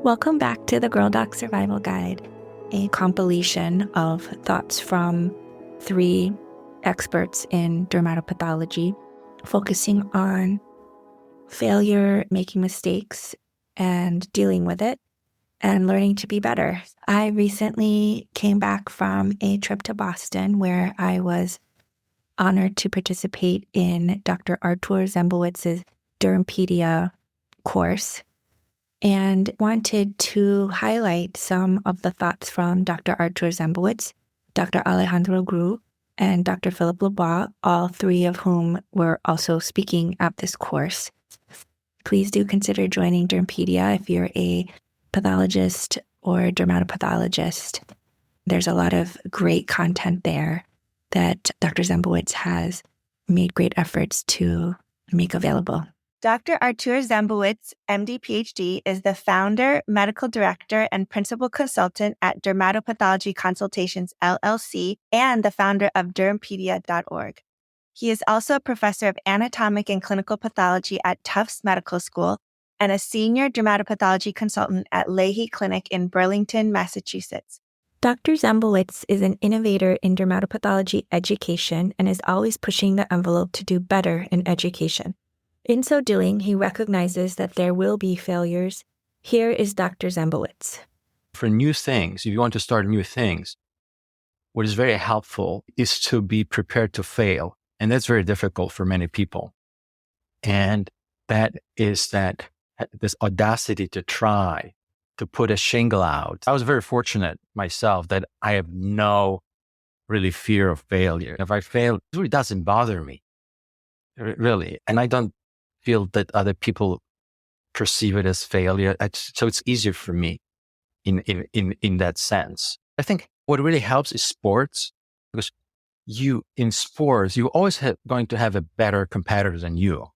Welcome back to the Girl Doc Survival Guide, a compilation of thoughts from 3 experts in dermatopathology, focusing on failure, making mistakes, and dealing with it, and learning to be better. I recently came back from a trip to Boston where I was honored to participate in Dr. Artur Zembowicz's Dermpedia course, and wanted to highlight some of the thoughts from Dr. Artur Zembowicz, Dr. Alejandro Gru, and Dr. Philip LeBoit, all 3 of whom were also speaking at this course. Please do consider joining Dermpedia if you're a pathologist or dermatopathologist. There's a lot of great content there that Dr. Zembowicz has made great efforts to make available. Dr. Artur Zembowicz, MD, PhD, is the founder, medical director, and principal consultant at Dermatopathology Consultations, LLC, and the founder of Dermpedia.org. He is also a professor of anatomic and clinical pathology at Tufts Medical School and a senior dermatopathology consultant at Leahy Clinic in Burlington, Massachusetts. Dr. Zembowicz is an innovator in dermatopathology education and is always pushing the envelope to do better in education. In so doing, he recognizes that there will be failures. Here is Dr. Zembowicz. For new things, if you want to start new things, what is very helpful is to be prepared to fail. And that's very difficult for many people. And that is this audacity to try, to put a shingle out. I was very fortunate myself that I have no really fear of failure. If I fail, it really doesn't bother me, really. And I don't feel that other people perceive it as failure. So it's easier for me in that sense. I think what really helps is sports, because in sports, you always going to have a better competitor than you.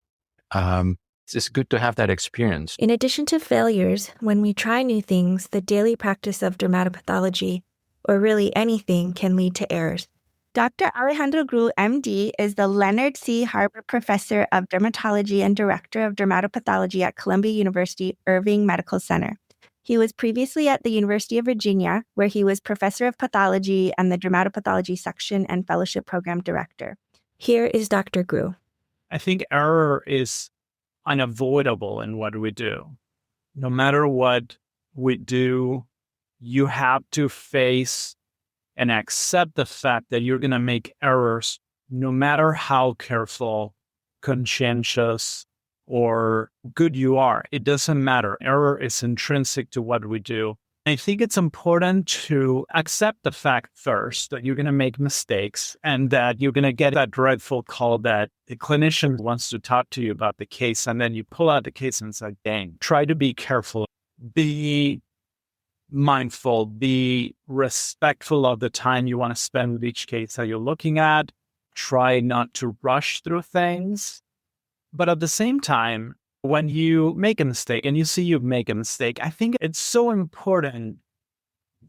It's good to have that experience. In addition to failures, when we try new things, the daily practice of dermatopathology, or really anything, can lead to errors. Dr. Alejandro Gru, MD, is the Leonard C. Harper Professor of Dermatology and Director of Dermatopathology at Columbia University Irving Medical Center. He was previously at the University of Virginia, where he was Professor of Pathology and the Dermatopathology Section and Fellowship Program Director. Here is Dr. Gru. I think error is unavoidable in what we do. No matter what we do, you have to face and accept the fact that you're going to make errors, no matter how careful, conscientious, or good you are. It doesn't matter. Error is intrinsic to what we do. I think it's important to accept the fact first that you're going to make mistakes and that you're going to get that dreadful call that the clinician wants to talk to you about the case, and then you pull out the case and say, dang, try to be careful. Be mindful, be respectful of the time you want to spend with each case that you're looking at. Try not to rush through things. But at the same time, when you make a mistake and you see you make a mistake, I think it's so important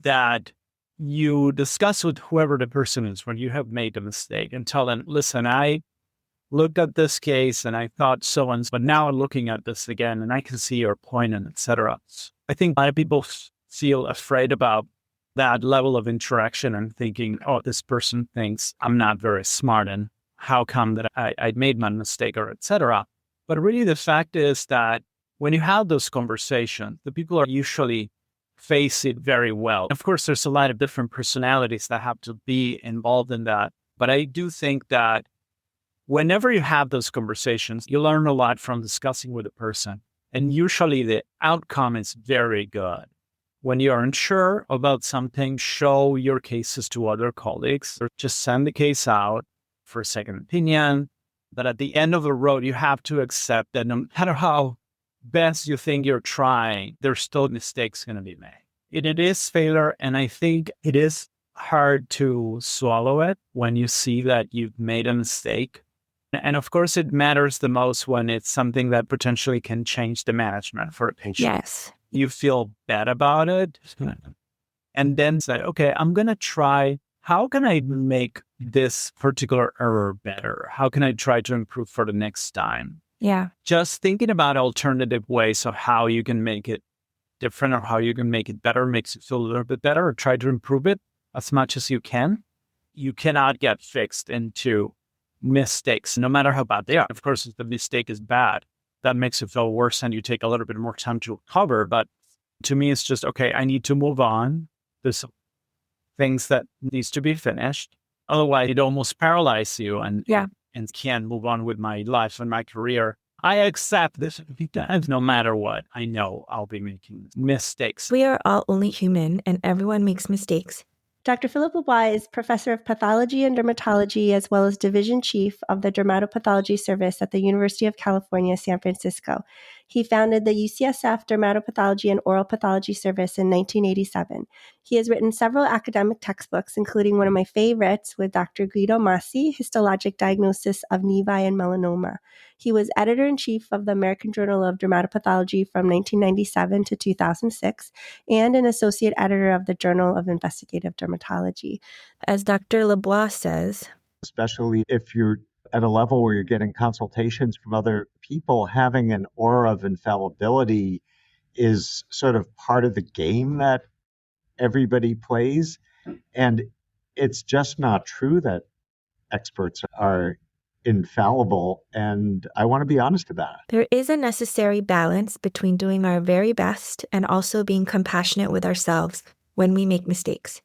that you discuss with whoever the person is when you have made a mistake and tell them, listen, I looked at this case and I thought so and so, but now I'm looking at this again and I can see your point and etc. I think a lot of people feel afraid about that level of interaction and thinking, oh, this person thinks I'm not very smart and how come that I made my mistake or etc. But really the fact is that when you have those conversations, the people are usually face it very well. Of course, there's a lot of different personalities that have to be involved in that. But I do think that whenever you have those conversations, you learn a lot from discussing with a person. And usually the outcome is very good. When you're unsure about something, show your cases to other colleagues or just send the case out for a second opinion. But at the end of the road, you have to accept that no matter how best you think you're trying, there's still mistakes going to be made. It is failure, and I think it is hard to swallow it when you see that you've made a mistake. And of course, it matters the most when it's something that potentially can change the management for a patient. Yes. You feel bad about it, and then say, okay, I'm going to try. How can I make this particular error better? How can I try to improve for the next time? Yeah. Just thinking about alternative ways of how you can make it different or how you can make it better makes you feel a little bit better, or try to improve it as much as you can. You cannot get fixed into mistakes, no matter how bad they are. Of course, if the mistake is bad, that makes it feel worse and you take a little bit more time to recover. But to me, it's just, okay, I need to move on. There's some things that needs to be finished. Otherwise, it almost paralyzes you and can't move on with my life and my career. I accept this no matter what. I know I'll be making mistakes. We are all only human and everyone makes mistakes. Dr. Philippe LeBoit is professor of pathology and dermatology, as well as division chief of the dermatopathology service at the University of California, San Francisco. He founded the UCSF Dermatopathology and Oral Pathology Service in 1987. He has written several academic textbooks, including one of my favorites with Dr. Guido Massi, Histologic Diagnosis of Nevi and Melanoma. He was editor-in-chief of the American Journal of Dermatopathology from 1997 to 2006, and an associate editor of the Journal of Investigative Dermatology. As Dr. LeBoit says, especially if you're at a level where you're getting consultations from other people, having an aura of infallibility is sort of part of the game that everybody plays. And it's just not true that experts are infallible. And I want to be honest about it. There is a necessary balance between doing our very best and also being compassionate with ourselves when we make mistakes.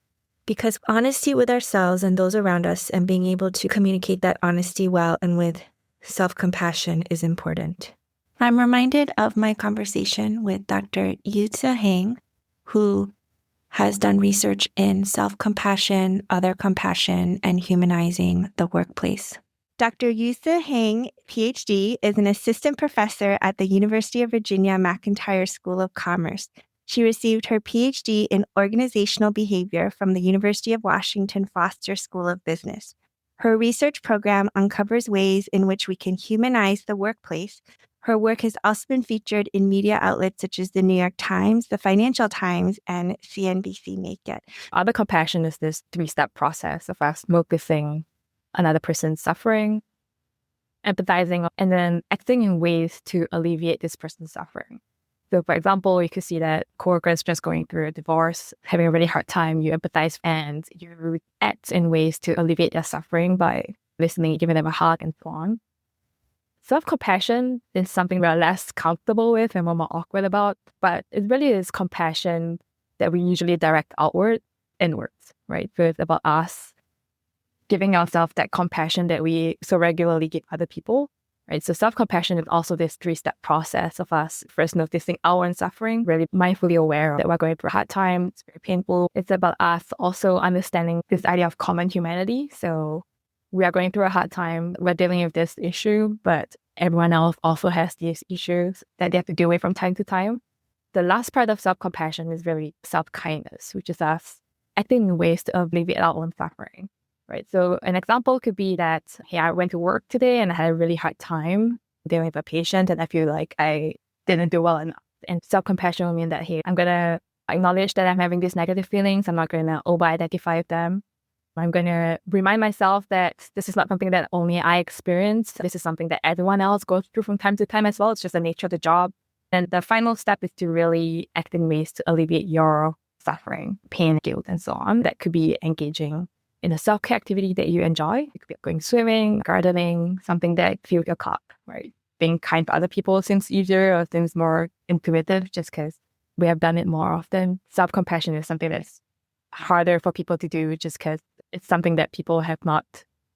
Because honesty with ourselves and those around us and being able to communicate that honesty well and with self-compassion is important. I'm reminded of my conversation with Dr. Tse Heng, who has done research in self-compassion, other compassion, and humanizing the workplace. Dr. Tse Heng, PhD, is an assistant professor at the University of Virginia McIntire School of Commerce. She received her PhD in organizational behavior from the University of Washington Foster School of Business. Her research program uncovers ways in which we can humanize the workplace. Her work has also been featured in media outlets such as the New York Times, the Financial Times, and CNBC Make It. Other compassion is this 3-step process of us noticing another person's suffering, empathizing, and then acting in ways to alleviate this person's suffering. So, for example, you could see that coworkers just going through a divorce, having a really hard time, you empathize and you act in ways to alleviate their suffering by listening, giving them a hug, and so on. Self-compassion is something we're less comfortable with and we're more awkward about, but it really is compassion that we usually direct outward, inwards, right? So it's about us giving ourselves that compassion that we so regularly give other people. Right? So self-compassion is also this 3-step process of us first noticing our own suffering, really mindfully aware that we're going through a hard time, it's very painful. It's about us also understanding this idea of common humanity. So we are going through a hard time, we're dealing with this issue, but everyone else also has these issues that they have to deal with from time to time. The last part of self-compassion is really self-kindness, which is us acting in ways to alleviate our own suffering. Right. So an example could be that, hey, I went to work today and I had a really hard time dealing with a patient and I feel like I didn't do well enough. And self-compassion will mean that, hey, I'm going to acknowledge that I'm having these negative feelings. I'm not going to over-identify them. I'm going to remind myself that this is not something that only I experience. This is something that everyone else goes through from time to time as well. It's just the nature of the job. And the final step is to really act in ways to alleviate your suffering, pain, guilt, and so on. That could be engaging in a self-care activity that you enjoy. It could be going swimming, gardening, something that fills your cup, right? Being kind to other people seems easier or seems more intuitive just because we have done it more often. Self-compassion is something that's harder for people to do just because it's something that people have not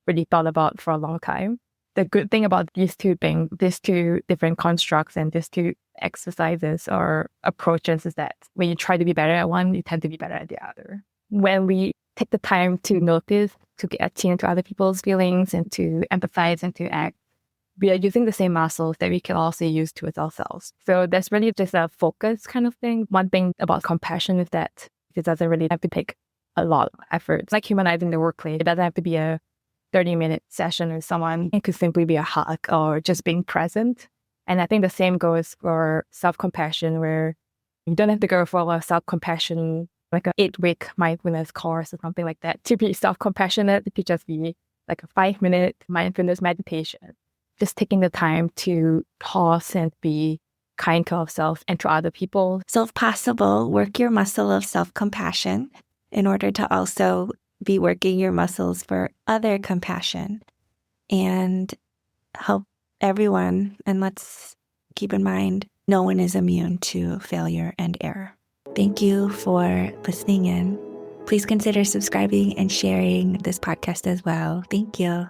really thought about for a long time. The good thing about these two different constructs and these two exercises or approaches is that when you try to be better at one, you tend to be better at the other. When we take the time to notice, to get attuned to other people's feelings and to empathize and to act, we are using the same muscles that we can also use towards ourselves. So there's really just a focus kind of thing. One thing about compassion is that it doesn't really have to take a lot of effort. It's like humanizing the workplace. It doesn't have to be a 30-minute session with someone. It could simply be a hug or just being present. And I think the same goes for self-compassion, where you don't have to go for a self-compassion like an 8-week mindfulness course or something like that. To be self-compassionate, it could just be like a 5-minute mindfulness meditation. Just taking the time to pause and be kind to ourselves and to other people. So if possible, work your muscle of self-compassion in order to also be working your muscles for other compassion and help everyone. And let's keep in mind, no one is immune to failure and error. Thank you for listening in. Please consider subscribing and sharing this podcast as well. Thank you.